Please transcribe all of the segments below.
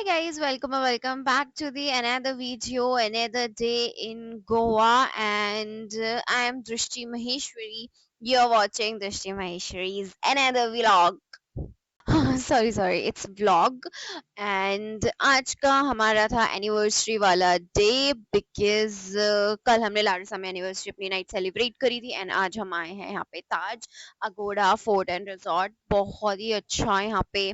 guys, welcome back to the another video, another day in Goa, and I am Drishti Maheshwari. You're watching Drishti Maheshwari's another vlog. Sorry, it's vlog. And आज का हमारा था anniversary वाला day because कल हमने लाडसा में anniversary अपनी night celebrate करी थी एंड आज हम आए हैं यहाँ पे ताज अगोड़ा फोर्ट एंड रिजॉर्ट बहुत ही अच्छा यहाँ पे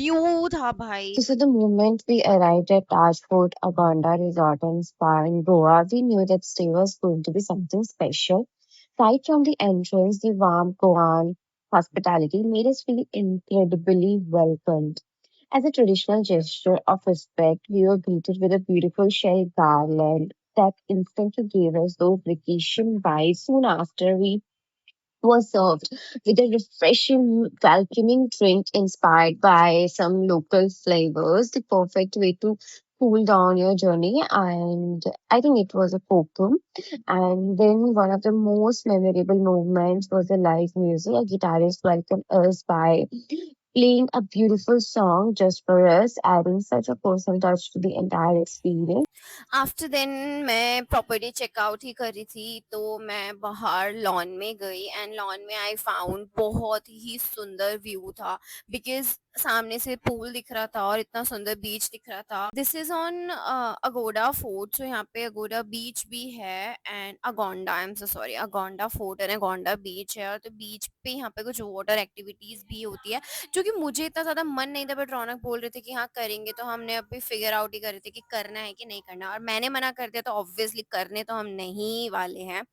व्यू था भाई. So the moment we arrived at Taj Fort Agonda Resort and Spa in Goa, we knew that stay was going to be something special. Right from the entrance, the warm Goan hospitality made us feel incredibly welcomed. As a traditional gesture of respect, we were greeted with a beautiful shell garland that instantly gave us those vacation vibes. Soon after, we was served with a refreshing, welcoming drink inspired by some local flavors, the perfect way to cool down your journey. And I think it was a kokum. And then one of the most memorable moments was the live music. A guitarist welcomed us by playing a beautiful song just for us, adding such a personal touch to the entire experience. After then मैं property checkout ही करी थी तो मैं बाहर lawn में गई and lawn में आई फाउंड बहुत ही सुंदर व्यू था बिकॉज सामने से पूल दिख रहा था और इतना सुंदर बीच दिख रहा था. This is on Agoda fort. So यहाँ पे अगोड़ा बीच भी है and Agonda, I am so sorry, Agonda fort and Agonda beach है. और तो बीच पे यहाँ पे कुछ वाटर एक्टिविटीज भी होती है जो कि मुझे इतना ज़्यादा मन नहीं था, बट रौनक बोल रहे थे कि हाँ करेंगे, तो हमने अभी फिगर आउट ही कर रहे थे कि करना है कि नहीं करना, और मैंने मना कर दिया तो ऑब्वियसली करने तो हम नहीं वाले हैं.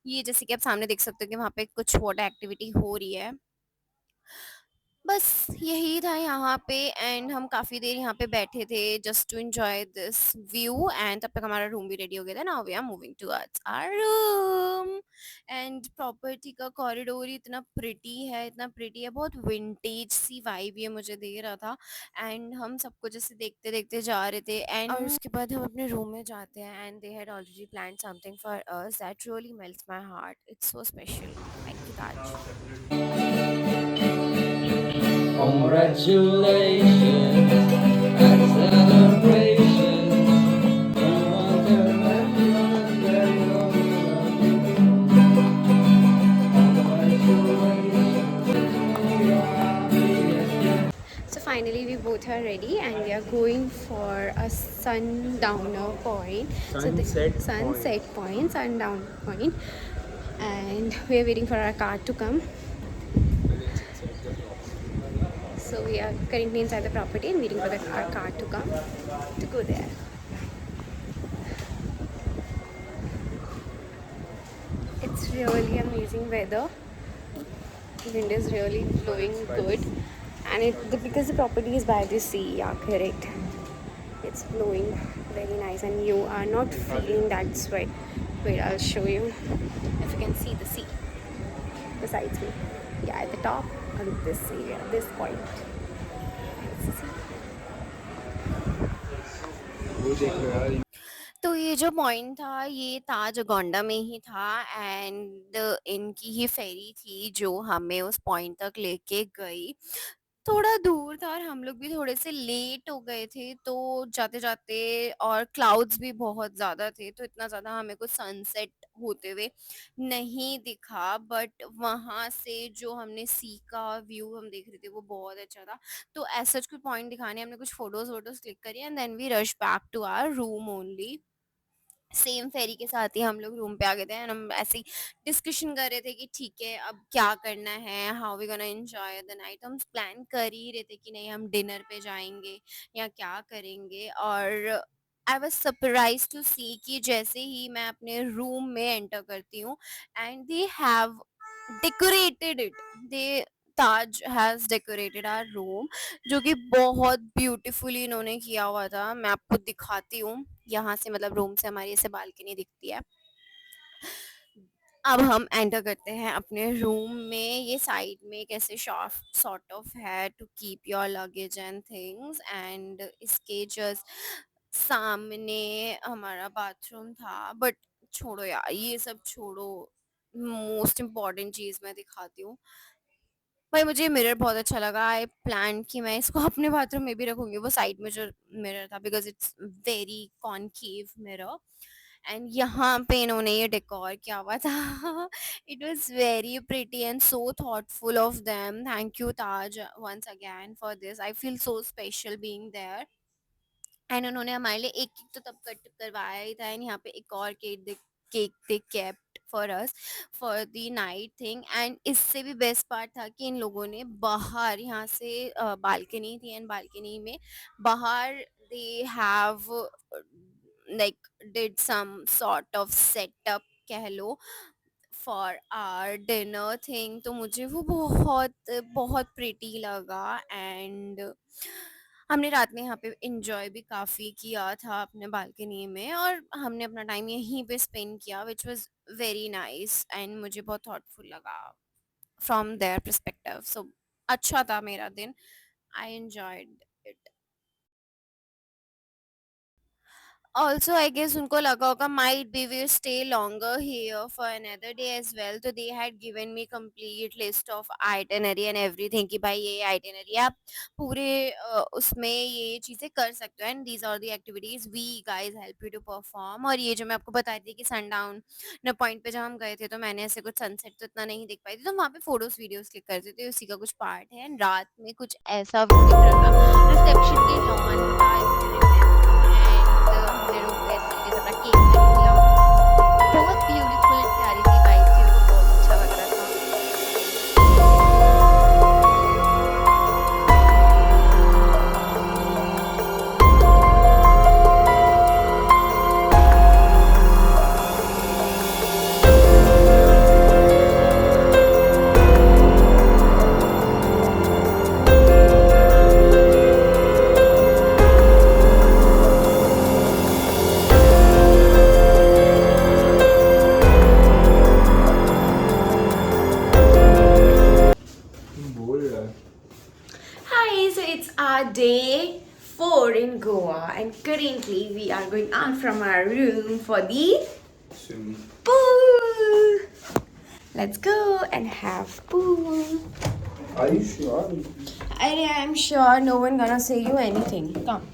ये जैसे कि आप सामने देख सकते हो कि वहाँ पे कुछ वाटर एक्टिविटी हो रही है. बस यही था यहाँ पे एंड हम काफ़ी देर यहाँ पे बैठे थे just to enjoy this view and तब तक हमारा रूम भी रेडी हो गया था. Now we are moving towards our room and property का कॉरिडोर इतना प्रिटी है, बहुत विंटेज सी वाइब ये मुझे दे रहा था. एंड हम सबको जैसे देखते देखते जा रहे थे एंड और उसके बाद हम अपने रूम में जाते हैं and they had already plan something for us that really melts my heart. It's so special. Thank you Taj. Congratulations and celebrations. We want to everyone very Congratulations. So finally we both are ready and we are going for a sundowner point. Sunset point, sundown point. And we are waiting for our car to come. So we are currently inside the property and waiting for our car to come to go there. It's really amazing weather. Wind is really blowing good. And because the property is by the sea, yeah, correct. It's blowing very nice and you are not feeling that sweat. Wait, I'll show you if you can see the sea besides me. Yeah, at the top of this area, this point. It's the sea. तो ये जो point था ये ताज अगोंडा में ही था and इनकी ही फेरी थी जो हमें उस पॉइंट तक लेके गई. थोड़ा दूर था और हम लोग भी थोड़े से लेट हो गए थे तो जाते-जाते, और क्लाउड्स भी बहुत ज़्यादा थे तो इतना ज़्यादा हमें कुछ सनसेट होते हुए नहीं दिखा, बट वहाँ से जो हमने सी का व्यू हम देख रहे थे वो बहुत अच्छा था. तो एज़ सच कोई पॉइंट दिखाने हमने कुछ फ़ोटोज़ क्लिक करी and then we rush back to our room only. Same ferry के साथ ही हम लोग रूम पे आ गए थे एंड हम ऐसे ही डिस्कशन कर रहे थे कि ठीक है अब क्या करना है, how we gonna enjoy the night. हम प्लान कर ही रहे थे कि नहीं हम डिनर पे जाएंगे या क्या करेंगे. और आई वाज सरप्राइज टू सी कि जैसे ही मैं अपने रूम में एंटर करती हूँ and they have decorated it, they Taj has decorated our room, जो कि बहुत ब्यूटीफुली इन्होंने किया हुआ था. मैं आपको दिखाती हूँ यहाँ से, मतलब रूम से हमारी ऐसे बालकनी दिखती है. अब हम एंटर करते हैं अपने रूम में. ये साइड में एक ऐसे शॉफ्ट सॉर्ट ऑफ है to keep your luggage and things and इसके जस्ट सामने हमारा बाथरूम था. बट छोड़ो यार, ये सब छोड़ो, मोस्ट इम्पॉर्टेंट चीज़ मैं दिखाती हूँ. भाई मुझे मिरर बहुत अच्छा लगा। आई प्लान कि मैं इसको अपने बाथरूम में भी रखूंगी, वो साइड में जो मिरर था, because it's very concave mirror. And यहाँ पे इन्होंने ये डेकोर किया हुआ था। It was very pretty and so thoughtful of them. Thank you Taj once again for this. I feel so special being there. And उन्होंने हमारे लिए एक केक तो तब कट करवाया ही था, एंड यहाँ पे एक और cake they kept for us for the night thing. And इससे भी बेस्ट पार्ट था कि इन लोगों ने बाहर, यहाँ से बालकनी थी, एंड बालकनी में बाहर they have like did some sort of setup कह लो फॉर आवर डिनर थिंग। तो मुझे वो बहुत बहुत प्रिटी लगा। एंड हमने रात में यहाँ पे इंजॉय भी काफ़ी किया था अपने बालकनी में, और हमने अपना टाइम यहीं पे स्पेंड किया, which was very nice. And मुझे बहुत थॉटफुल लगा फ्रॉम देयर परस्पेक्टिव। सो अच्छा था मेरा दिन। I enjoyed it. Also, I guess उनको लगा होगा might be we stay longer here for another day as well. तो they had given me complete list of itinerary and everything कि भाई ये itinerary आप पूरे उसमें ये चीज़ें कर सकते हो, and these are the activities we guys help you to perform। और ये जो मैं आपको बता रही थी कि sundown न पॉइंट पे जब हम गए थे तो मैंने ऐसे कुछ सनसेट तो इतना नहीं देख पाई थी, तो वहाँ पे फोटोज वीडियोस क्लिक करते थे, उसी का कुछ पार्ट है। एंड रात में कुछ ऐसा व्यू दिख रहा था, रिसेप्शन के लॉन था if you remember। एंड हमने लोग ऐसे ही अपना केक कट किया। बहुत ब्यूटीफुल प्यारी सी वाइब थी, मेरे को बहुत अच्छा लग रहा था। बोल रहा है। Hi, so it's our day 4 in Goa, and currently we are going out from our room for the Swimming. pool. Let's go and have pool. Are you sure? I'm sure no one gonna say you anything. Come.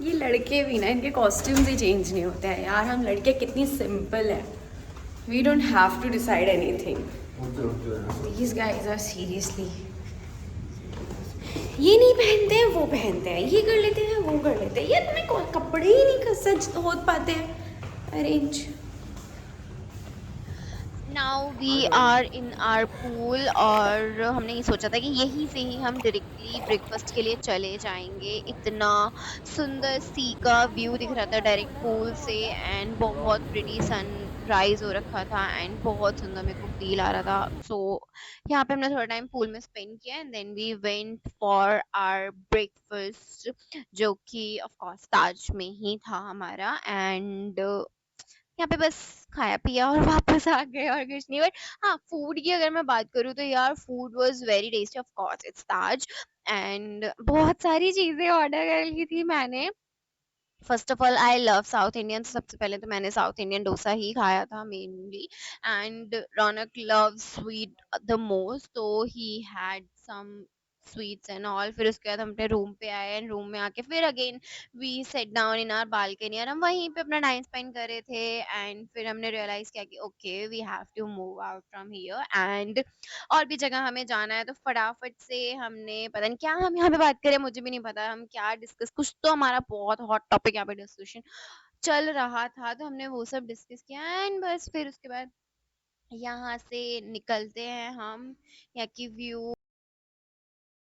ये लड़के भी ना, इनके costumes ही change नहीं होते हैं यार। हम लड़के कितनी सिंपल है। We don't have to decide anything. These guys are seriously, ये नहीं पहनते हैं वो पहनते हैं, ये कर लेते हैं वो कर लेते हैं। ये तुम्हें कपड़े ही नहीं सच हो पाते हैं arrange. Now we are in our pool, और हमने ये सोचा था कि यहीं से ही हम डायरेक्टली ब्रेकफास्ट के लिए चले जाएंगे। इतना सुंदर सी का व्यू दिख रहा था डायरेक्ट पूल से, एंड बहुत प्रिटी सनराइज हो रखा था, एंड बहुत सुंदर मेरे को फील आ रहा था। सो यहाँ पे हमने थोड़ा टाइम पूल में स्पेंड किया, and then we went for our breakfast, जो कि ऑफ कोर्स ताज में ही था हमारा। एंड यहाँ पे बस खाया पिया और वापस आ गए, और कुछ नहीं। बट हाँ, फूड की अगर मैं बात करूँ तो यार food was very tasty. Of course it's Taj. And बहुत सारी चीजें ऑर्डर कर ली थी मैंने। First of all I love south Indian. सबसे पहले तो मैंने साउथ इंडियन डोसा ही खाया था mainly. And Raunak love sweet the most, तो he had some sweets and all. फिर उसके बाद हम अपने रूम पे आए, एंड रूम में आके फिर again we set down in our balcony, और हम वहीं पे अपना टाइम स्पेंड कर रहे थे। एंड फिर हमने रियलाइज किया कि okay we have to move out from here, and और भी जगह हमें जाना है। तो फटाफट से हमने, पता नहीं क्या हम यहाँ पे बात करें, मुझे भी नहीं पता हम क्या डिस्कस, कुछ तो हमारा बहुत हॉट टॉपिक यहाँ पे डिस्कशन चल रहा था, तो हमने वो सब डिस्कस किया। एंड बस फिर उसके बाद यहाँ से निकलते हैं हम। यहाँ की view.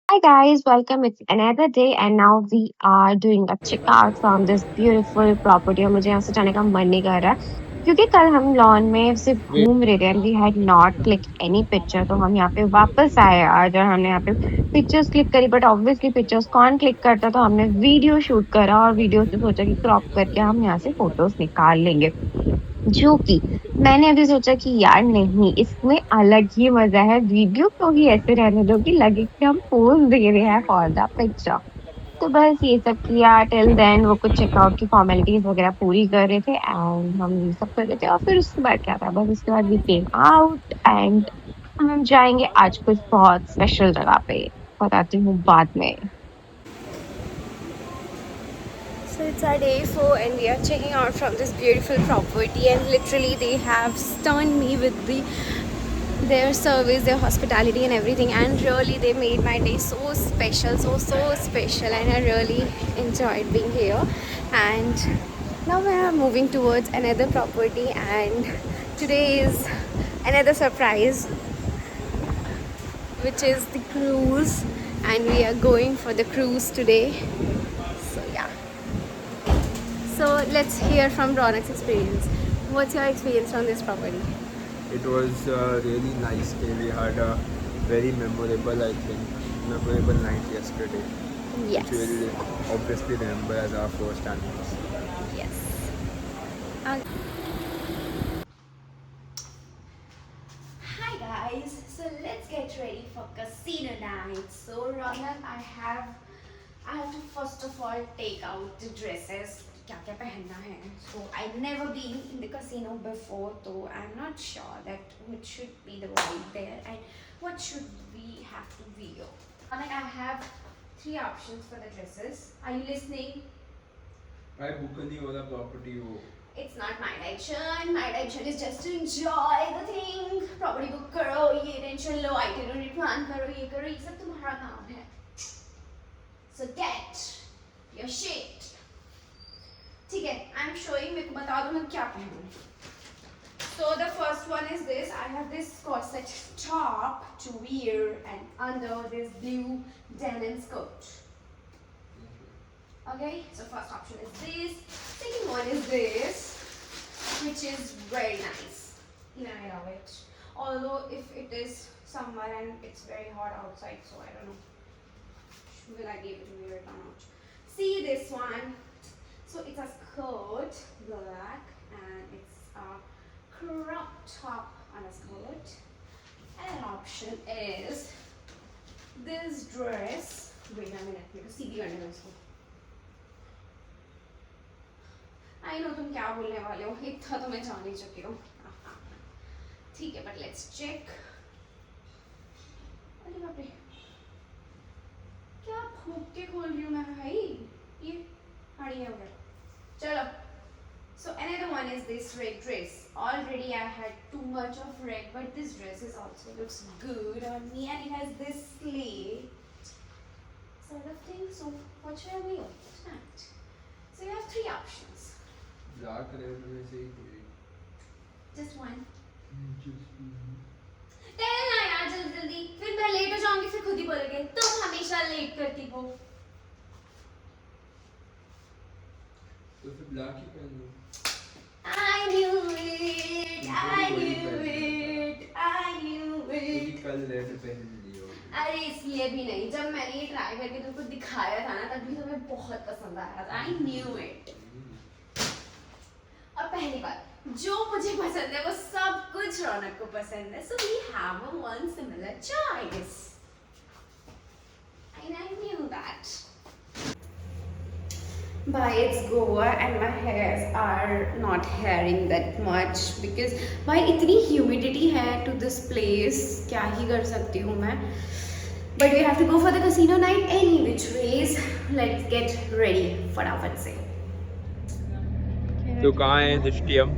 Hi guys, welcome. It's another day and now we are doing a checkout from this beautiful property और मुझे यहाँ से जाने का मन नहीं कर रहा है क्योंकि कल हम लॉन में सिर्फ Wait. घूम रहे थे and we had not click any picture. तो हम यहाँ पे वापस आए आज और हमने यहाँ पे पिक्चर्स क्लिक करी, बट ऑब्वियसली पिक्चर्स कौन क्लिक करता, तो हमने वीडियो शूट करा और वीडियो से सोचा कि क्रॉप करके हम यहाँ से फोटोज निकाल लेंगे। जो कि मैंने अभी सोचा कि यार नहीं, इसमें अलग ही मजा है, वीडियो क्यों ही ऐसे रहने दो कि लगे कि हम पोज दे रहे हैं फॉर द पिक्चर। तो बस ये सब किया। टिल देन वो कुछ चेकआउट की फॉर्मेलिटीज वगैरह पूरी कर रहे थे एंड हम ये सब कर रहे थे, और फिर उसके बाद क्या था, बस उसके बाद वी केम आउट एंड हम जाएंगे आज कुछ बहुत स्पेशल जगह पे, बताती हूँ बाद में। So it's our day 4 and we are checking out from this beautiful property, and literally they have stunned me with their service, their hospitality and everything, and really they made my day so special, so special, and I really enjoyed being here. And now we are moving towards another property, and today is another surprise, which is the cruise, and we are going for the cruise today. So yeah. So let's hear from Ronak's experience. What's your experience on this property? It was a really nice day. We had a very memorable, I think, memorable night yesterday, Yes. which we'll obviously remember as our first anniversary. Yes. Hi guys, so let's get ready for casino night. So Ronak, I have to first of all take out the dresses. क्या क्या पहनना है? So I've never been in the casino before, so I'm not sure that what should be the vibe there and what should we have to wear. Ronak, I have three options for the dresses. Are you listening? I book नहीं वाला property वो. It's not my direction. My direction is just to enjoy the thing. Property book करो, ये tension लो, itinerary plan करो, ये करो, ये सब तुम्हारा काम है. So get your shit. ठीक है, I'm showing. मेरे को बता दो मैं क्या पहनूं. So the first one is this. I have this corset top to wear and under this blue denim skirt. Okay, so first option is this. Second one is this, which is very nice. Yeah, I love it. Although if it is summer and it's very hot outside, so I don't know. Will I be able to wear it or not? See this one. So it's a skirt, black, and it's a crop top on a skirt. And an option is this dress. Wait a minute, let me see the underwear. I know तुम क्या बोलने वाले हो, इतना तो मैं जान ही चुकी हूँ. ठीक है, बट लेट्स चेक. अरे बाप रे, क्या फूक के खोल रही हूँ मैं भाई, ये हाड़ी हो गया. चलो. So another one is this red dress. Already I had too much of red, but this dress is also looks good on me, and it has this sleeve sort of thing. So what should I wear tonight? So you have three options. Black red में से ही कोई. Just one. Just tell ना यार जल्दी जल्दी, फिर मैं late हो जाऊंगी, फिर खुद ही बोलोगे तुम हमेशा लेट करती हो. तो फिर black ही पहन लो. I knew it, I knew it, I knew क्योंकि it. कल red पहन ली होगी. अरे इसलिए भी नहीं, जब मैंने ये ट्राई करके तुमको दिखाया था ना, तभी तुम्हें बहुत पसंद आया था. I knew it. और पहली बात, जो मुझे पसंद है वो सब कुछ रौनक को पसंद है. So we have a one similar choice. And I knew that. Bye, it's Goa and my hairs are not hairing that much because भाई इतनी humidity है to this place, क्या ही कर सकती हूँ मैं. But we have to go for the casino night any which ways. Let's get ready फटाफट से. तो कहाँ है दृष्टियम?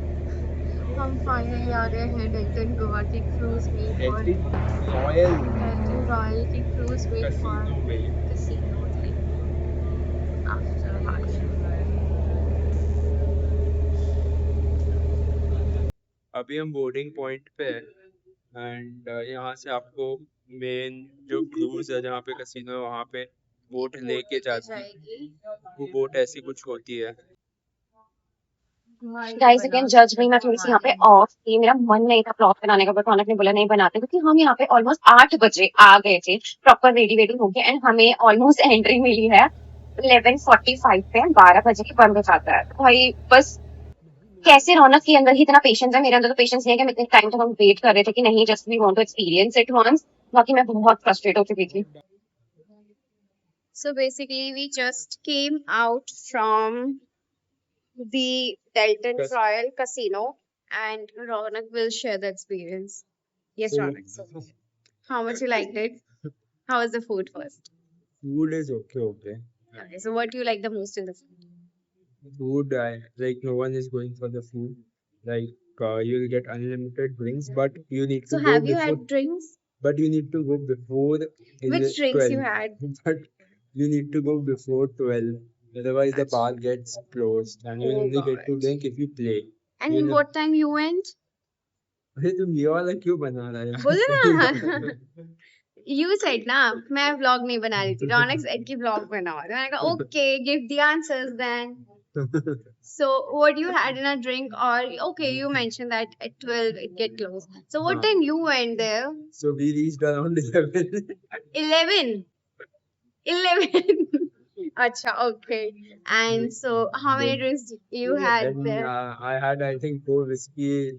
हम फाइनली आ गए हैं डेल्टन गोवा की क्रूज में फॉर रॉयल डेल्टन रॉयल की क्रूज में फॉर कैसीनो थी आफ्टर अभी हम बोर्डिंग पॉइंट पे हैं एंड यहाँ से आपको मेन जो क्रूज है जहाँ पे कैसीनो है वहाँ पे बोट लेके जाती है. वो बोट ऐसी कुछ होती है. गाइस अगेन जज मी, मैं थोड़ी सी यहाँ पे ऑफ थी, मेरा मन नहीं था ब्लॉग बनाने का, बट रौनक ने बोला नहीं बनाते, क्योंकि हम यहाँ पे ऑलमोस्ट 8 बजे आ गए थे प्रॉपर रेडी वेडी होके, एंड हमें ऑलमोस्ट एंट्री मिली है 11:45 पे. 12 बजे की बंद हो जाता है. तो भाई बस कैसे रौनक के अंदर ही इतना पेशेंस है, मेरे अंदर तो पेशेंस नहीं है कि हम इतने टाइम तक हम वेट कर रहे थे कि नहीं just we want to experience it once. बाकी मैं बहुत फ्रस्ट्रेट हो चुकी थी. So basically, we just came out from the Delton Yes. Royal Casino, and Ronak will share the experience. Yes, So Ronak. So, how much you liked it? How was the food first? food is okay. Okay, so what do you like the most in the food? Food, like no one is going for the food. Like you'll get unlimited drinks, but you need So, to go have you before. had drinks? But you need to go before Which drinks you 12. had? But you need to go before 12. Otherwise, the bar Achha. gets closed, and you Oh only get to God. drink if you play. And You in know. what time you went? अरे तुम ये वाला क्यों बना रहा है बोलो ना. यार? You said ना मैं vlog नहीं बना रही थी. Ronak said कि vlog बनाओ. तो मैंने कहा okay, give the answers then. So what you had in a drink, or okay, you mentioned that at 12 it get closed. So what हाँ. time you went there? So we reached around 11. 11. 11. Acha, okay. And so how many Then, drinks you had then there? I had, I think, 4 whiskey.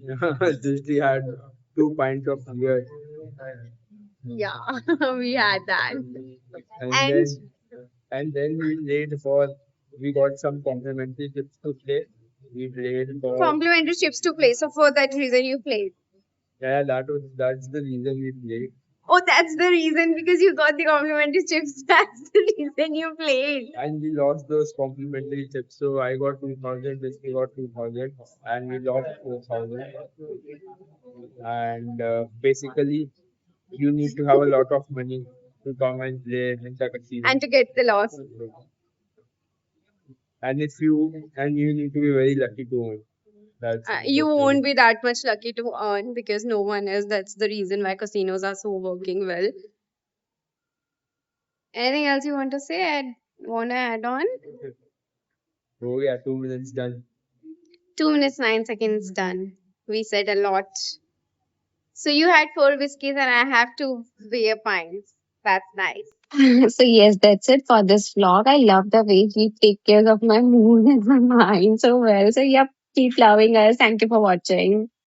Dishti had 2 pints of beer. Yeah, we had that. And And then we played for, we got some complimentary chips to play. We played for, complimentary chips to play. So for that reason you played. yeah, that's the reason we played. Oh, that's the reason, because you got the complimentary chips. That's the reason you played. And we lost those complimentary chips. So I got 2000, Disney got 2000, and we lost 4000. And basically, you need to have a lot of money to come and play in the casino. And to get the loss. And you need to be very lucky to win. That's You won't be that much lucky to earn, because no one is. That's the reason why casinos are so working well. Anything else you want to say? Want to add on? Oh yeah, 2 minutes done. 2 minutes 9 seconds done. We said a lot. So you had 4 whiskeys and I have 2 beer pints. That's nice. So yes, that's it for this vlog. I love the way he take care of my mood and my mind so well. So yep, keep loving us. Thank you for watching.